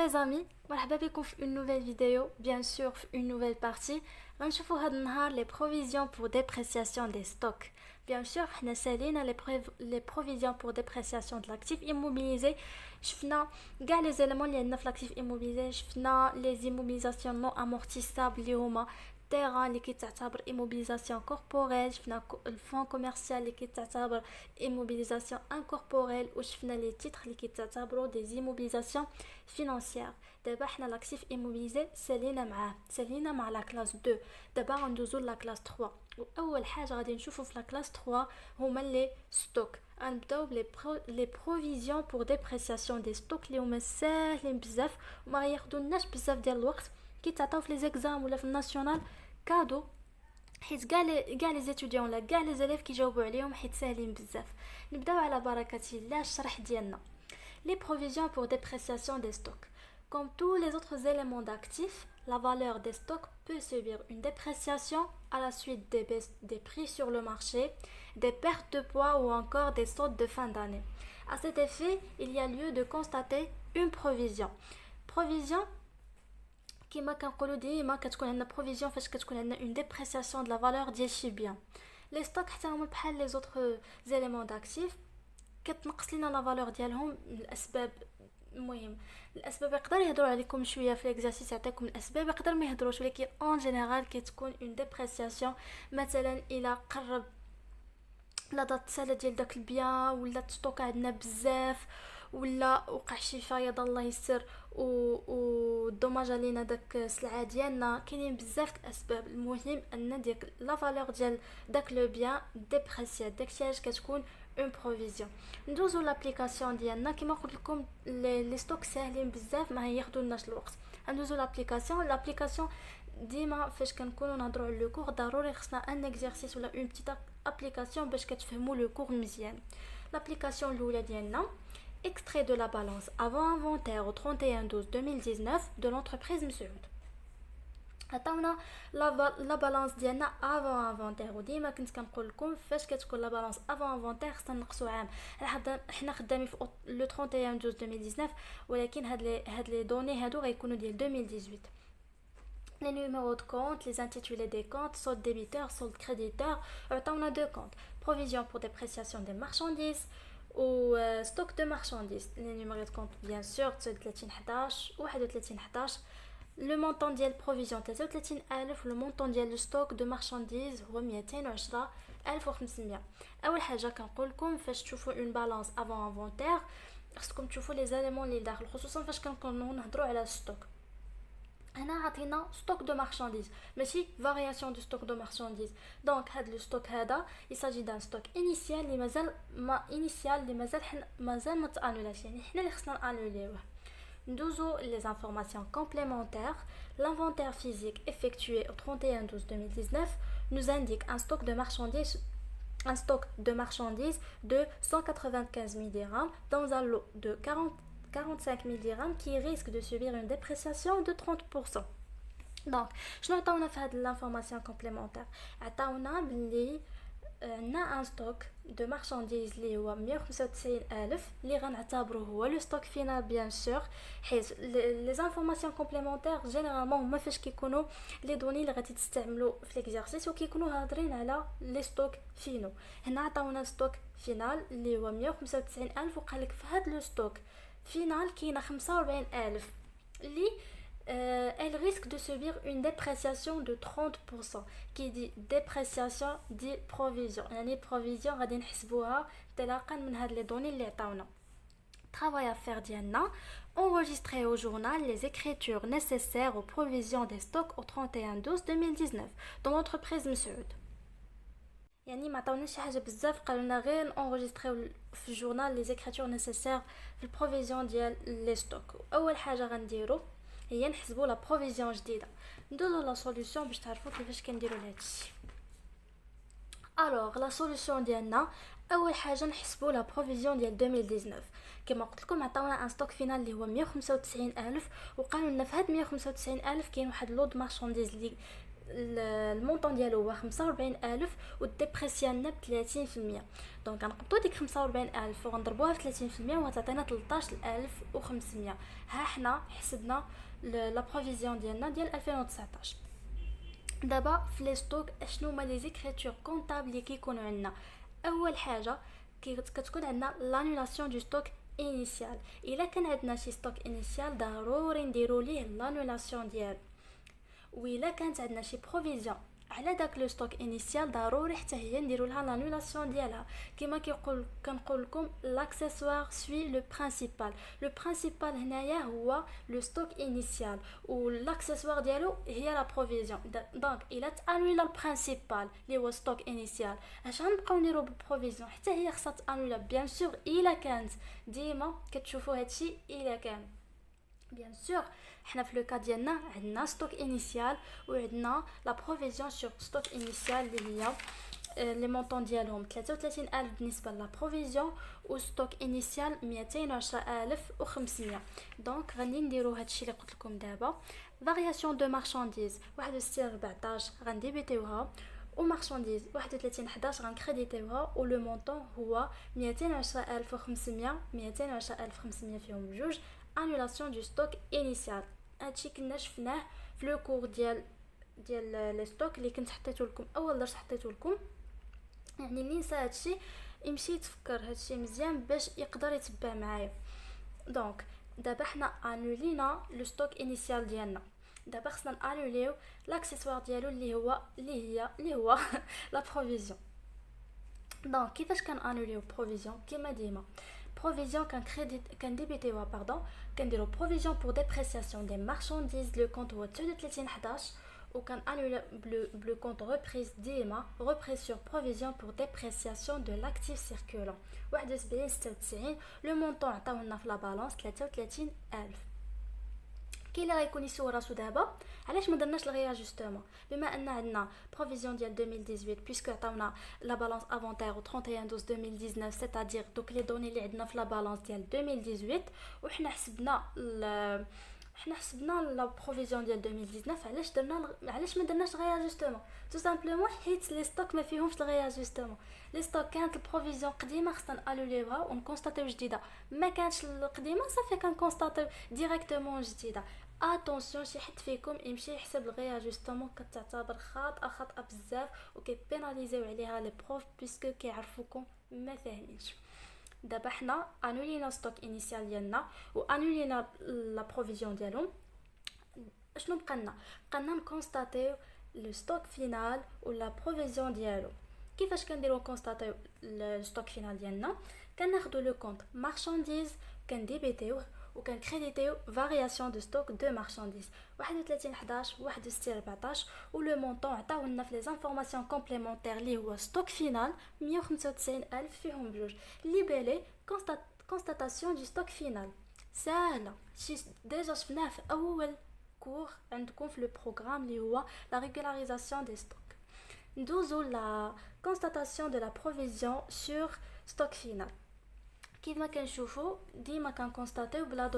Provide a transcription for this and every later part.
les amis, مرحبا بكم في une nouvelle vidéo, bien sûr une nouvelle partie. غنشوفوا هاد النهار les provisions pour dépréciation des stocks. Bien sûr, حنا سالينا les provisions pour dépréciation de l'actif immobilisé. شفنا كاع les éléments اللي عندنا في l'actif immobilisé, شفنا les immobilisations non amortissables اللي هما terrain اللي كيتعتبر immobilisation corporelle, شفنا الفون كوميرسيال اللي كيتعتبر immobilisation incorporelle وشفنا les titres اللي كيتعتبروا des immobilisations financières. دابا حنا لاكتيف immobilisé سالينا مع لا كلاس 2. دابا غندوزو لا كلاس 3. واول حاجه غادي نشوفو في لا كلاس 3 هما لي ستوك. غنبداو بلي بروفيزيون بور ديبريسياسيون دي ستوك اللي هما ساهلين بزاف وما ياخذوناش بزاف ديال الوقت كيتعطاو في لي زيكزام ولا في الناسيونال كادو، حيت كاع لي زيتوديون ولا كاع لي زيليف كيجاوبوا عليهم حيت ساهلين بزاف. نبداو على بركه الله الشرح ديالنا. Les provisions pour dépréciation des stocks. Comme tous les autres éléments d'actifs, la valeur des stocks peut subir une dépréciation à la suite des baisses des prix sur le marché, des pertes de poids ou encore des soldes de fin d'année. À cet effet, il y a lieu de constater une provision. Provision كما كنقولوا ديما كتكون عندنا provision فاش كتكون عندنا une dépréciation de la valeur ديال شي بيان. Les stocks حتى هما بحال les autres éléments d'actifs كتنقص لينا لا فالور ديالهم الاسباب. المهم الاسباب يقدر يهضروا عليكم شويه في الاكزارسيس يعطيكم الاسباب، يقدر ما يهضروش، ولكن اون جينيرال كتكون اون ديبريسياسيون مثلا الى قرب لا دات سالا ديال داك البيان ولا تستوك عندنا بزاف ولا وقع شي فايض الله يسر و دوماج علينا داك السلعه ديالنا. كاينين بزاف الاسباب. المهم ان ديك لا فالور ديال داك لو بيان ديبريسيات. داكشي علاش كتكون اون بروفيزيون. ندوزو لابليكاسيون ديالنا. كما قلت لكم لي ستوك ساهلين بزاف ما ياخذوناش الوقت. ندوزو لابليكاسيون ديما فاش كنكونوا نهضروا على لو كور ضروري خصنا ان اكزرسيس ولا اون بتيت ابليكاسيون باش كتفهموا لو كور مزيان. l'application الاولى ديالنا extrait de la balance avant inventaire au 31/12/2019 de l'entreprise مسعود. عطاونا لا بالانس ديالنا افون انفونتير. وديما كنت كنقول لكم فاش كتكون لا بالانس افون انفونتير خصنا نقصوا عام. حنا خدامين في لو 31/12/2019 ولكن هاد لي دوني هادو غيكونوا ديال 2018. les numéros de compte, les intitulés des comptes, solde débiteur, solde créditeur. عطاونا deux comptes, provision pour dépréciation des marchandises ou stock de marchandises. Les numéros de compte bien sûr 3011 ou 3111. Le montant ديال provision 33000 le montant ديال الستوك دو marchandises هو 210500. اول حاجه كنقول لكم فاش تشوفوا اون بالانس افون انفونتير خصكم تشوفوا لي زاليمون اللي داخل، خصوصا فاش كنكونوا نهضروا على الستوك. هنا عطينا ستوك دو مارشانديز ماشي فارياسيون دو ستوك دو مارشانديز. دونك هاد لو ستوك هذا يساجي دان ستوك انيسيال اللي مازال ما تانولاش، يعني حنا اللي خصنا نانوليوه. Nous les informations complémentaires. L'inventaire physique effectué au 31/12/2019 nous indique un stock de marchandises de 195 000 dirhams dans un lot de 45 000 dirhams qui risque de subir une dépréciation de 30%. Donc, je n'attends pas de l'information complémentaire. Attends بلي عندنا ان ستوك دو مارشانديز اللي هو 195000 اللي غنعتبروه هو لو ستوك فينال بيان سور، حيت لي زانفورماسيون كومبليمونتير جينيرالمون هما فاش كيكونوا لي دوني اللي غادي تستعملوا في ليكزارسيس وكيكونوا هادرين على لي ستوك فينو. هنا عطاونا ستوك فينال اللي هو 195000 وقال لك في هاد لو ستوك فينال كاينه 45000 اللي elle risque de subir une dépréciation de 30%. Qui dit dépréciation dit provision. يعني provision غادي نحسبوها انطلاقا من هاد لي دوني اللي عطاونا. Travail à faire ديالنا enregistrer au journal les écritures nécessaires aux provisions des stocks au 31/12/2019 dans l'entreprise مسعود. يعني ما عطاوناش شي حاجه بزاف، قالوا لنا غير انغوجيستريو في الجورنال لي زيكريتور نيسيسير في البروفيزيون ديال لي ستوك. اول حاجه غنديرو هي نحسبوا لا بروفيزيون جديده. ندوزو لا سوليوشن باش تعرفوا كيفاش كنديروا لهادشي. الوغ لا سوليوشن ديالنا اول حاجه نحسبوا لا بروفيزيون ديال 2019. كما قلت لكم عطاونا ان ستوك فينال اللي هو 195000 وقالوا لنا في هاد 195000 كاين واحد لود مارشانديز اللي المونطون ديالو هو 45000 وديبريسيالنا ب 30%. دونك غنقبطوا ديك 45000 وغنضربوها في 30% وغتعطينا 13500. ها حنا حسبنا لا بروفيزيون ديالنا ديال 2019. دابا في لي ستوك اشنو هما لي زيكريتور كونطابل اللي كيكونوا عندنا؟ اول حاجه كتكون عندنا لانولاسيون دو ستوك انيسيال. الا كان عندنا شي ستوك انيسيال ضروري نديرو ليه لانولاسيون ديالو، وإلا كانت عندنا شي بروفيزيون على داك لو ستوك انيسيال ضروري حتى هي نديرو لها لانولاسيون ديالها. كما كنقول لكم لاكسيسوار سوي لو برينسيپال. لو برينسيپال هنايا هو لو ستوك انيسيال والاكسيسوار ديالو هي لا بروفيزيون. دونك الا تانولا البرينسيپال اللي هو ستوك انيسيال اش غنبقاو نديرو بالبروفيزيون؟ حتى هي خصها تانولا بيان سور. الا كانت ديما كتشوفوا هادشي الا كان بيان سور حنا في لو كا ديالنا عندنا ستوك انيسيال وعندنا لا بروفيزيون سور ستوك انيسيال اللي هي لي مونطون ديالهم 33000 بالنسبه لا بروفيزيون وستوك انيسيال 210500. دونك غادي نديرو هادشي اللي قلت لكم دابا. فارياسيون دو مارشانديز 61/14 غنديبيتيوها ومارشانديز 31/11 غنكريديتيوها ولو مونطون هو 210500. 210500 فيهم بجوج annulation du stock initial. هادشي كنا شفناه في لو كور ديال لي ستوك اللي كنت حطيته لكم اول درس حطيته لكم. يعني اللي نسى هادشي يمشي يتفكر هادشي مزيان باش يقدر يتبع معايا. دونك دابا حنا انولينا لو ستوك انيسيال ديالنا. دابا خصنا انوليو لاكسيسوار ديالو اللي هو لا بروفيزيون. دونك كيفاش انوليو بروفيزيون؟ كيما ديما provision qu'un débité كنديرو provision pour dépréciation des marchandises. le compte هو 3911 وكان annulé le compte reprise ديما reprise sur provision pour dépréciation de l'actif circulant 71/96. le montant عطاونا في لا بالانس 33000. كي اللي غيكون يسول راسو دابا علاش ما درناش الرياجستمون بما ان عندنا بروفيزيون ديال 2018 بيسكو عطاونا لا بالانس افونتير و 31/12/2019 سيتادير دوك لي دوني اللي عندنا في لا بالانس ديال 2018 وحنا حسبنا لا بروفيزيون ديال 2019. علاش ما درناش رياجستمون؟ تو سامبلومون حيت لي ستوك ما فيهمش الرياجستمون. لي ستوك كانت البروفيزيون قديمه خصنا نالوليوها ونكونستاتيو جديده، ما كانتش القديمه صافي كنكونستاتيو ديريكتومون جديده. اتونسيون شي حد فيكم يمشي يحسب الرياجستمون كتعتبر خاطئه بزاف وكيبيناليزيو عليها لي بروف بيسكو كيعرفوكم ما فاهمينش. دابا حنا انولينا ستوك انيسيال ديالنا وانولينا لا بروفيزيون ديالهم. شنو بقالنا نكونستاتيو لو ستوك فينال ولا بروفيزيون ديالو. كيفاش كنديرو كونستاتيو الستوك فينال ديالنا؟ كناخذوا لو كونط مارشانديز كنديبيتيوه وكنكريديتيو فارياسيون دو ستوك دو مارشانديز 31/11 61/14 ولو مونطون عطاونا في لي زانفورماسيون كومبليمونتير اللي هو ستوك فينال 195000 فيهم بجوج. ليبيلي كونستاتاسيون دو ستوك فينال ساهله شي ديجا شفناه في اول كور عندكم في لو بروغرام اللي هو لا ريغولاريزاسيون دي ستوك. ندوزو لا كونستاتاسيون دو لا بروفيزيون سور ستوك فينال. كيف ما كنشوفوا ديما كنكونستاتيو بلا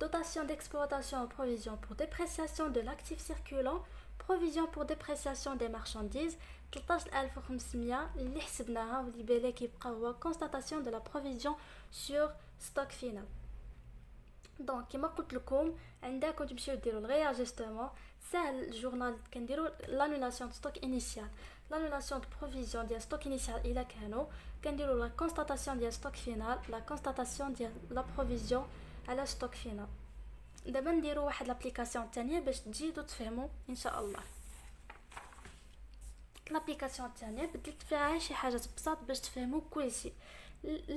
dotation d'exploitation ou provision pour dépréciation de l'actif circulant, provision pour dépréciation des marchandises 13500 اللي حسبناها واللي بالي كيبقى هو constatation de la provision sur stock final. دونك كما قلت لكم عندكم تمشيو ديروا الرياجستمون ساهل. الجورنال كنديروا لانولاسيون دو ستوك انيسيال لانولاسيون دو بروفيزيون ديال ستوك انيسيال الا كانوا كنديروا لا كونستاتاسيون ديال ستوك فينال لا كونستاتاسيون ديال لا بروفيزيون على ستوك فينال. دابا نديروا واحد لابليكاسيون ثانيه باش تجيدوا تفهموا ان شاء الله. لابليكاسيون الثانيه بدلت فيها شي حاجه بسيطه باش تفهموا كلشي.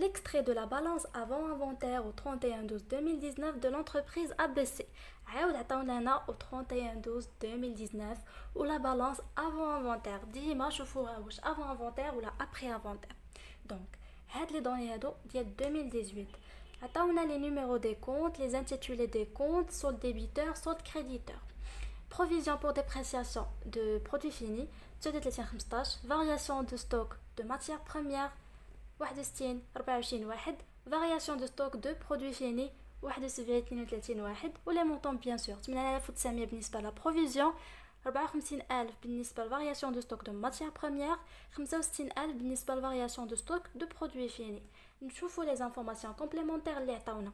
L'extrait de la balance avant inventaire au 31/12/2019 de l'entreprise ABC. عاود عطاونا هنا au 31/12/2019 و la balance avant inventaire. ديما شوفوها واش avant inventaire ولا après inventaire. Donc هاد لي دوني هادو ديال 2018 عطاونا les numéros des comptes, les intitulés des comptes, solde débiteur, solde créditeur. Provision pour dépréciation de produits finis 3915. Variation de stock de matières premières 61/24 variation de stock de produits finis 71/32 و les montants bien sûr 8900 بالنسبه لا provision 54,000 بالنسبة للفارياسيون دو ستوك دو ماتيير بروميير 65,000 بالنسبة للفارياسيون دو ستوك دو برودوي فيني نشوفوا les informations complémentaires اللي عطاونا.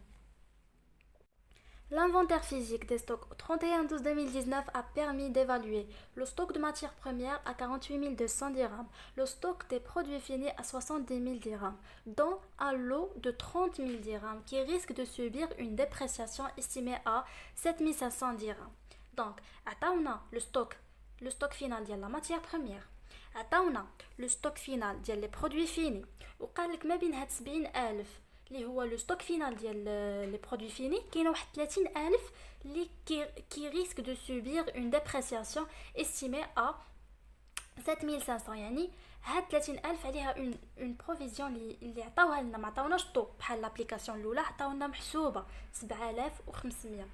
L'inventaire physique des stocks au 31/12/2019 a permis d'évaluer le stock de matières premières à 48 200 dirhams, le stock des produits finis à 70 000 dirhams, dont un lot de 30 000 dirhams qui risque de subir une dépréciation estimée à 7 500 dirhams. Donc, attendons le stock final de la matière première. Attendons le stock final des produits finis. وقال لك ما بين هاد 70,000 اللي هو لو ستوك فينال ديال لي برودوي فيني كاين واحد 30,000 اللي كي ريسك دو سوبير اون ديبريسياسيون استيمي ا 7500 يعني هاد 30,000 عليها اون بروفيزيون اللي عطاوها لنا ما عطاوناش طو بحال لابليكاسيون الاولى عطاونا محسوبه 7500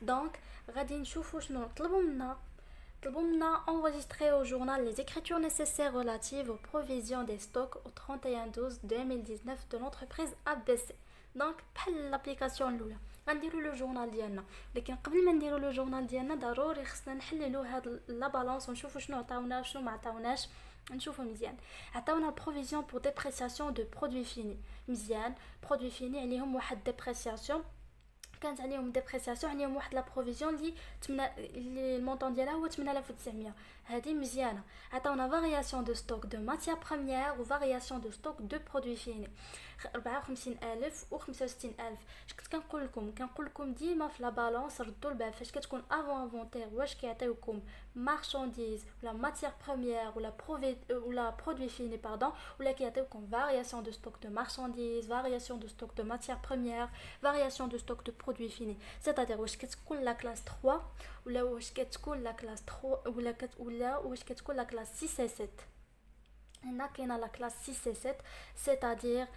دونك غادي نشوفوا شنو طلبوا منا enregistrer au journal les écritures nécessaires relatives aux provisions des stocks au 31/12/2019 de l'entreprise ABC. Donc, بحال l'application الاولى غنديروا لو جورنال ديالنا، لكن قبل ما نديروا لو جورنال ديالنا ضروري خصنا نحللوا هاد لا بالانس ونشوفوا شنو عطاونا شنو ما عطاوناش. نشوفوا مزيان عطاونا البروفيزيون بور ديبريسياسيون دو برودوي فيني مزيان برودوي فيني عليهم واحد ديبريسياسيون كانت عليهم ديبريسياسيون عليهم واحد لا بروفيزيون اللي المونطون ديالها هو 8900 هذه مزيانه. عطاونا فارياسيون دو ستوك دو ماتيير بروميير و فارياسيون دو ستوك دو برودوي فيني 54,000 و 65,000. اش كنت كنقول لكم ديما في لا بالانس ردوا البال فاش كتكون افون انفونتير واش كيعطيوكم مارشانديز ولا ماتيير بروميير ولا برودوي فيني ولا كيعطيوكم فارياسيون دو ستوك دو مارشانديز فارياسيون دو ستوك دو ماتيير بروميير فارياسيون دو ستوك دو برودوي فيني c'est-à-dire واش كتكون لا كلاس 3 ولا واش كتكون لا كلاس 3 ولا واش كتكون لا كلاس 6 et 7. هنا كاينه لا كلاس 6 et 7 c'est-à-dire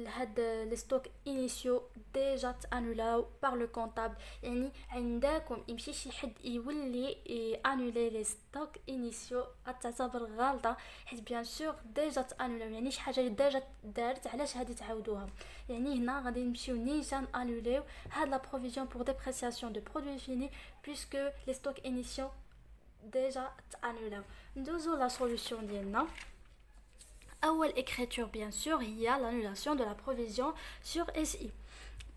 هاد لي ستوك انيسيو ديجا تانولاو بار لو كونطابل يعني عندكم يمشي شي حد يولي انولي لي ستوك انيسيو تعتبر غلطه حيت بيان سور ديجا تانولاو يعني شي حاجه ديجا دارت علاش هادي تعاودوها يعني هنا غادي نمشيو نيشان انوليو هاد لا بروفيزيون بور ديبريسياسيون دو برودوي فيني بويسكو لي ستوك انيسيو ديجا تانولاو. ندوزو لا سوليوشن ديالنا. أول écriture bien sûr il y a l'annulation de la provision sur SI.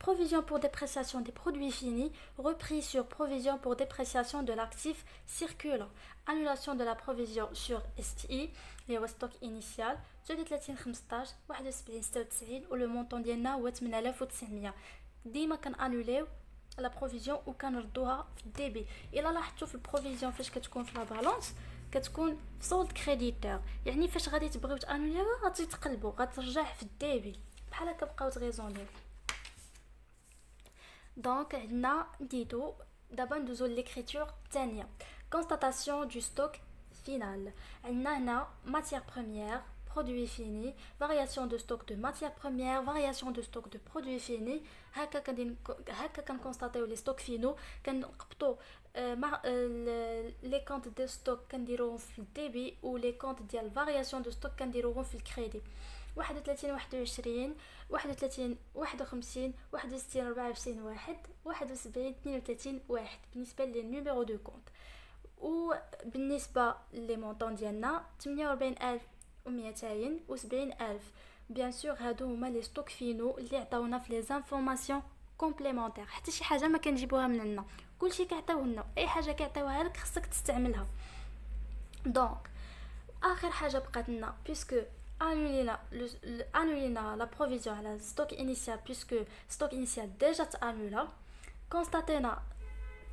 Provision pour dépréciation des produits finis repris sur provision pour dépréciation de l'actif circulant. Annulation de la provision sur SI اللي هو stock initial 33 15 71 96 و le montant ديالنا هو 8900. ديما كنانوليو لا بروفيزيون وكنردوها في الديبي. الا لاحظتوا في البروفيزيون فاش كتكون في لا بالانس كتكون سولد كريديتور يعني فاش غادي تبغيو تانوليوها غادي تقلبوا غترجع في الديبي بحال هكا بقاو تغيزونيو. دونك عندنا ديتو دابا ندوزو ليكريتور الثانيه constatation du stock final. عندنا هنا matière première produit fini variation de stock de matière première variation de stock de produit fini هكا كنكونستاتيو لي ستوك فينو كنقبطوا مع لي كونط دو ستوك كنديروهم في الديبي و لي كونط ديال فارياسيون دو ستوك كنديروهم في الكريدي 31 21 31 51 61 24 1 71 32 1 بالنسبه لي نيميرو دو كونط. وبالنسبه لي مونطون ديالنا 48,200 و 70,000. بيان سور هادو هما لي ستوك فينو اللي عطاونا في لي زانفورماسيون كومبليمونتير حتى شي حاجه ما كنجيبوها من عندنا كلشي كيعطيونا اي حاجه كيعطيوها لك خصك تستعملها. دونك اخر حاجه بقات لنا بيسكو annulina la provision على stock initial puisque stock initial déjà annulé constatena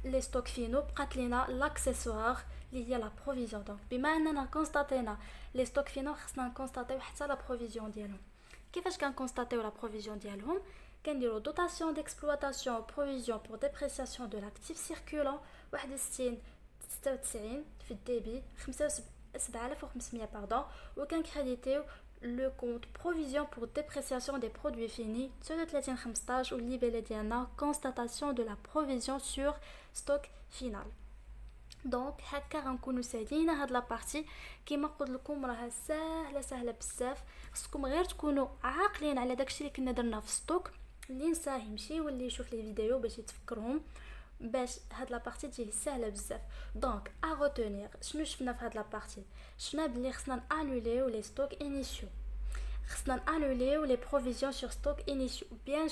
les stocks finaux بقات لنا l'accessoire اللي هي لا بروفيزيون. دونك بما اننا كونستاتينا لي ستوك فينو خصنا نكونستاتيو حتى لا بروفيزيون ديالهم. كيفاش كنكونستاتيو لا بروفيزيون ديالهم كنديرو دوتاسيون ديكسبلواتاسيون بروفيزيون بور ديبريسياسيون دو لاكتيف سيركولون 61 96 في الديبي 7500 باردون وكنكريديتيو لو كونت بروفيزيون بور ديبريسياسيون دي برودوي فيني 33 15 والليبيل ديالنا كونستاتاسيون دو لا بروفيزيون سور ستوك فينال. دونك هكا غنكونوا سالينا هاد لا بارتي كيما قلت لكم راها سهله بزاف. خصكم غير تكونوا عاقلين على داكشي اللي كنا درنا في ستوك اللي نساه يمشي واللي يشوف لي فيديو باش يتفكرهم باش هاد لا بارتي تجي سهله بزاف. دونك ا روتونير شنو شفنا في هاد لا بارتي؟ شفنا بلي خصنا انوليو لي ستوك انيسيو، خصنا انوليو لي بروفيزيون سور ستوك انيسيو. بيان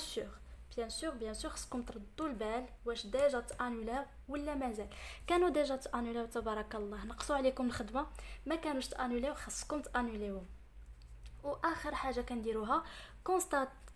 سور خصكم تردوا البال واش ديجا تانولاو ولا مازال. كانوا ديجا تانولاو تبارك الله نقصوا عليكم الخدمه، ما كانوش تانولاو خصكم تانولاو. واخر حاجه كنديروها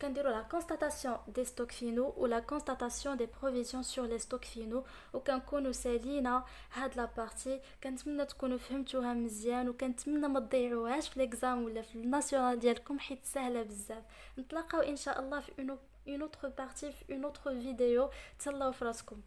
كنديروا لا كونستاتاسيون دي ستوك فينو ولا كونستاتاسيون دي بروفيزيون سور لي ستوك فينو. وكنكونوا سالينا هاد لا بارتي. كنتمنى تكونوا فهمتوها مزيان، وكنتمنى ما تضيعوهاش في ليكزام ولا في الناسيونال ديالكم حيت سهله بزاف. نتلاقاو ان شاء الله في une autre partie في une autre vidéo. تهلاو في راسكم.